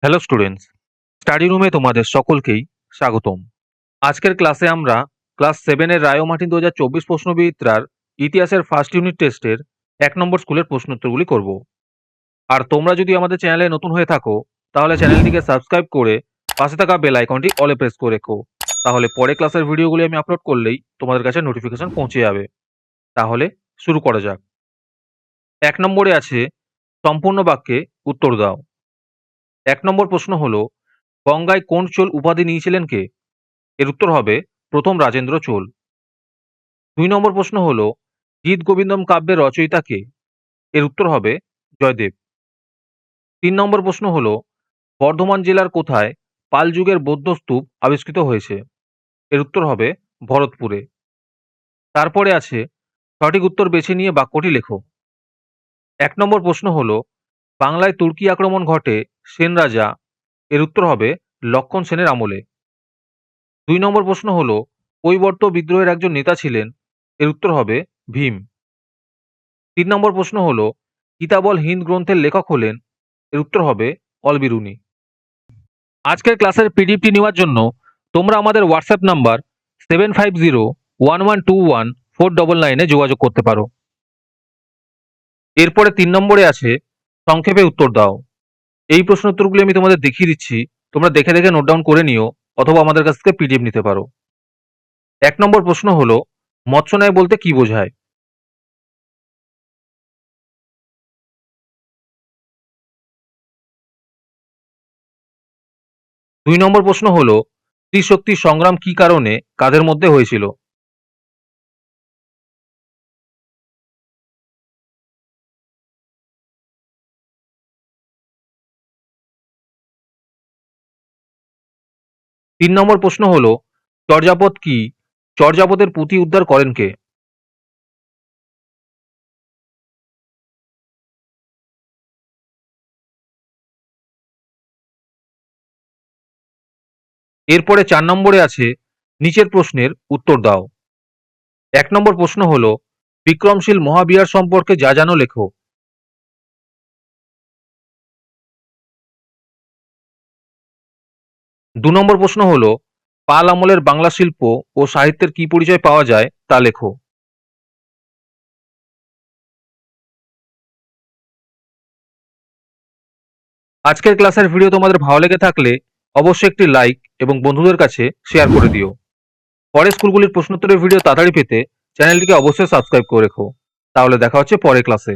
Hello students, study রুমে তোমাদের সকলকেই স্বাগতম। আজকের ক্লাসে আমরা ক্লাস 7 এর রায় ও মার্টিন 2024 প্রশ্নবিচিত্রার ইতিহাসের ফার্স্ট ইউনিট টেস্টের 1 নম্বর স্কুলের প্রশ্নোত্তরগুলি করব। আর তোমরা যদি আমাদের চ্যানেলে নতুন হয়ে থাকো তাহলে চ্যানেলটিকে সাবস্ক্রাইব করে পাশে থাকা বেল আইকনটি অলে প্রেস করে রেখো। তাহলে পরে ক্লাসের ভিডিওগুলি আমি আপলোড করলেই তোমাদের কাছে নোটিফিকেশন পৌঁছে যাবে। তাহলে শুরু করা যাক। 1 নম্বরে আছে সম্পূর্ণ বাক্যে উত্তর দাও। 1 নম্বর প্রশ্ন হলো, গঙ্গায় কোন চোল উপাধি নিয়েছিলেন কে? এর উত্তর হবে প্রথম রাজেন্দ্র চোল। 2 নম্বর প্রশ্ন হলো, গীত গোবিন্দম কাব্যের রচয়িতা কে? এর উত্তর হবে জয়দেব। 3 নম্বর প্রশ্ন হলো, বর্ধমান জেলার কোথায় পাল যুগের বৌদ্ধ স্তূপ আবিষ্কৃত হয়েছে? এর উত্তর হবে ভরতপুরে। তারপরে আছে সঠিক উত্তর বেছে নিয়ে বাক্যটি লেখো। 1 নম্বর প্রশ্ন হলো, বাংলায় তুর্কি আক্রমণ ঘটে সেন রাজা, এর উত্তর হবে লক্ষণ সেনের আমলে। 2 নম্বর প্রশ্ন হলো, কৈবর্ত বিদ্রোহের একজন নেতা ছিলেন, এর উত্তর হবে ভীম। 3 নম্বর প্রশ্ন হলো, কিতাবল হিন্দ গ্রন্থের লেখক হলেন, এর উত্তর হবে অলবিরুনি। আজকের ক্লাসের পিডিএফটি নেওয়ার জন্য তোমরা আমাদের হোয়াটসঅ্যাপ নাম্বার 7501121499 যোগাযোগ করতে পারো। এরপরে 3 নম্বরে আছে সংক্ষেপে উত্তর দাও। এই প্রশ্ন উত্তরগুলি আমি তোমাদের দেখিয়ে দিচ্ছি, তোমরা দেখে দেখে নোট ডাউন করে নিও অথবা আমাদের কাছ থেকে পিডিএফ নিতে পারো। 1 নম্বর প্রশ্ন হলো, মৎস্য ন্যায় বলতে কি বোঝায়? 2 নম্বর প্রশ্ন হলো, স্ত্রী শক্তির সংগ্রাম কি কারণে কাদের মধ্যে হয়েছিল? 3 নম্বর প্রশ্ন হলো, চর্যাপদ কি? চর্যাপদের পুঁথি উদ্ধার করেন কে? 4 নম্বরে আছে নিচের প্রশ্নের উত্তর দাও। 1 নম্বর প্রশ্ন হলো, বিক্রমশীল মহাবিহার সম্পর্কে যা জানো লেখো। 2 নম্বর প্রশ্ন হলো, পাল আমলের বাংলা শিল্প ও সাহিত্যের কি পরিচয় পাওয়া যায় তা লেখো। আজকের ক্লাসের ভিডিও তোমাদের ভালো লেগে থাকলে অবশ্যই একটি লাইক এবং বন্ধুদের কাছে শেয়ার করে দিও। পরের স্কুলগুলির প্রশ্নোত্তরের ভিডিও তাড়াতাড়ি পেতে চ্যানেলটিকে অবশ্যই সাবস্ক্রাইব করে রেখো। তাহলে দেখা হচ্ছে পরের ক্লাসে।